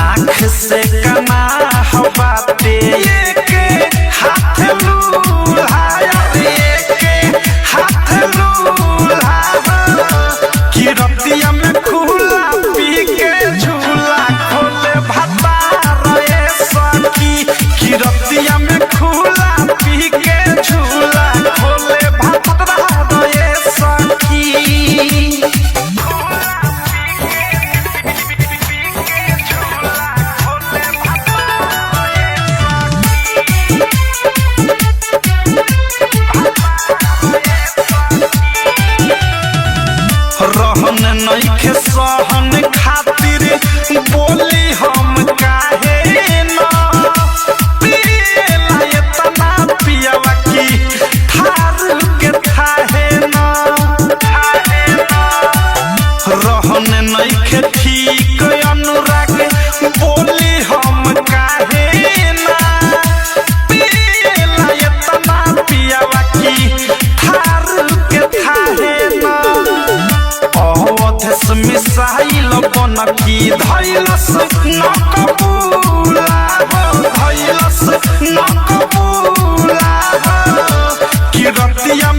आँख से कना बाते के हाथ लूल्हा के हाथ लूल्हा कि रतिया में खुला पी के झूला खोले भत्ता रे सखी कि रतिया में खुला पी के झूला खोले भत्ता रे सखी। रहन नइखे सहन खातिर बोली हम काहे न पियला एतना पियवा की थार के थाहे न रहन नइखे ठीक अनुराग बोली हम काहे न पियला एतना पियवा की थार के थाहे न अवधेश मिसाइल बनकी धैलस न कबूला धैलस न कबूला कि रतिया